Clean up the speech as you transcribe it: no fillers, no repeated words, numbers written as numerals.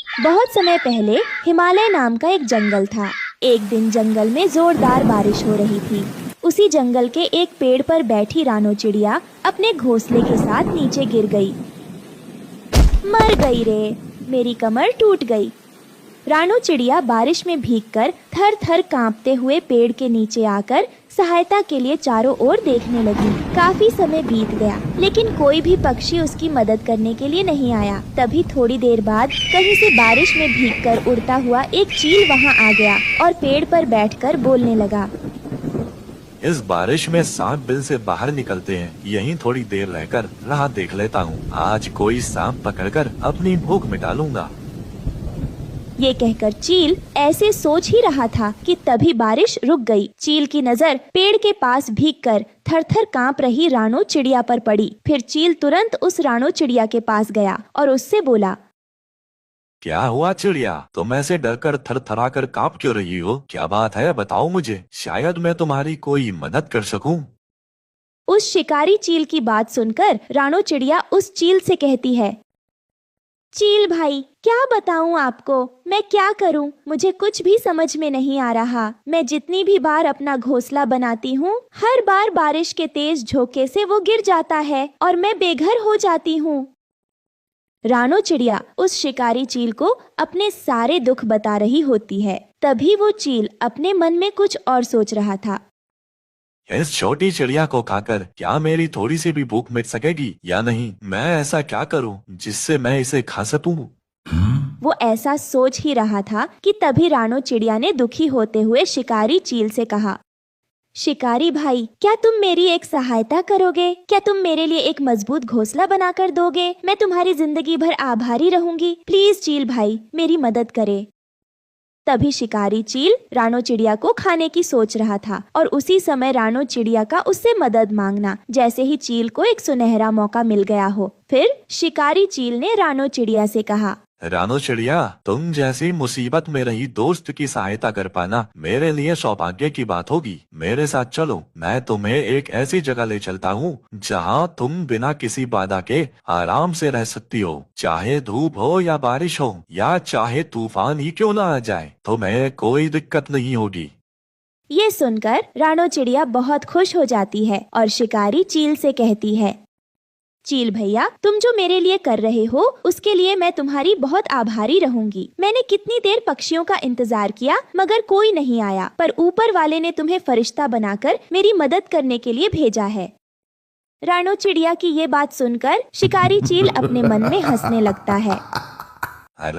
बहुत समय पहले हिमालय नाम का एक जंगल था। एक दिन जंगल में जोरदार बारिश हो रही थी। उसी जंगल के एक पेड़ पर बैठी रानो चिड़िया अपने घोंसले के साथ नीचे गिर गई। मर गई रे, मेरी कमर टूट गई। रानो चिड़िया बारिश में भीगकर थर थर कांपते हुए पेड़ के नीचे आकर सहायता के लिए चारों ओर देखने लगी। काफी समय बीत गया, लेकिन कोई भी पक्षी उसकी मदद करने के लिए नहीं आया। तभी थोड़ी देर बाद कहीं से बारिश में भीगकर उड़ता हुआ एक चील वहां आ गया और पेड़ पर बैठकर बोलने लगा। इस बारिश में सांप बिल से बाहर निकलते हैं, यहीं थोड़ी देर रहकर राह देख लेता हूँ। आज कोई सांप पकड़कर अपनी भूख मिटा लूंगा। ये कहकर चील ऐसे सोच ही रहा था कि तभी बारिश रुक गई। चील की नजर पेड़ के पास भीगकर थर-थर कांप रही रानो चिड़िया पर पड़ी। फिर चील तुरंत उस रानो चिड़िया के पास गया और उससे बोला, क्या हुआ चिड़िया, तुम ऐसे डरकर थरथरा कर कांप क्यों रही हो? क्या बात है, बताओ मुझे, शायद मैं तुम्हारी कोई मदद कर सकूं। उस शिकारी चील की बात सुनकर रानो चिड़िया उस चील से कहती है, चील भाई, क्या बताऊं आपको, मैं क्या करूं, मुझे कुछ भी समझ में नहीं आ रहा। मैं जितनी भी बार अपना घोंसला बनाती हूं, हर बार बारिश के तेज झोंके से वो गिर जाता है और मैं बेघर हो जाती हूं। रानो चिड़िया उस शिकारी चील को अपने सारे दुख बता रही होती है। तभी वो चील अपने मन में कुछ और सोच रहा था। इस छोटी चिड़िया को खाकर क्या मेरी थोड़ी सी भी भूख मिट सकेगी या नहीं? मैं ऐसा क्या करूं जिससे मैं इसे खा सकूं? वो ऐसा सोच ही रहा था कि तभी रानो चिड़िया ने दुखी होते हुए शिकारी चील से कहा, शिकारी भाई, क्या तुम मेरी एक सहायता करोगे? क्या तुम मेरे लिए एक मजबूत घोंसला बनाकर दोगे? मैं तुम्हारी जिंदगी भर आभारी रहूंगी। प्लीज चील भाई, मेरी मदद करे। तभी शिकारी चील रानो चिड़िया को खाने की सोच रहा था और उसी समय रानो चिड़िया का उससे मदद मांगना जैसे ही चील को एक सुनहरा मौका मिल गया हो। फिर शिकारी चील ने रानो चिड़िया से कहा, रानो चिड़िया, तुम जैसी मुसीबत में रही दोस्त की सहायता कर पाना मेरे लिए सौभाग्य की बात होगी। मेरे साथ चलो, मैं तुम्हें एक ऐसी जगह ले चलता हूँ जहाँ तुम बिना किसी बाधा के आराम से रह सकती हो। चाहे धूप हो या बारिश हो या चाहे तूफान ही क्यों ना आ जाए, तुम्हें कोई दिक्कत नहीं होगी। ये सुनकर रानो चिड़िया बहुत खुश हो जाती है और शिकारी चील से कहती है, चील भैया, तुम जो मेरे लिए कर रहे हो उसके लिए मैं तुम्हारी बहुत आभारी रहूंगी। मैंने कितनी देर पक्षियों का इंतजार किया मगर कोई नहीं आया, पर ऊपर वाले ने तुम्हें फरिश्ता बनाकर मेरी मदद करने के लिए भेजा है। रानो चिड़िया की ये बात सुनकर शिकारी चील अपने मन में हंसने लगता है।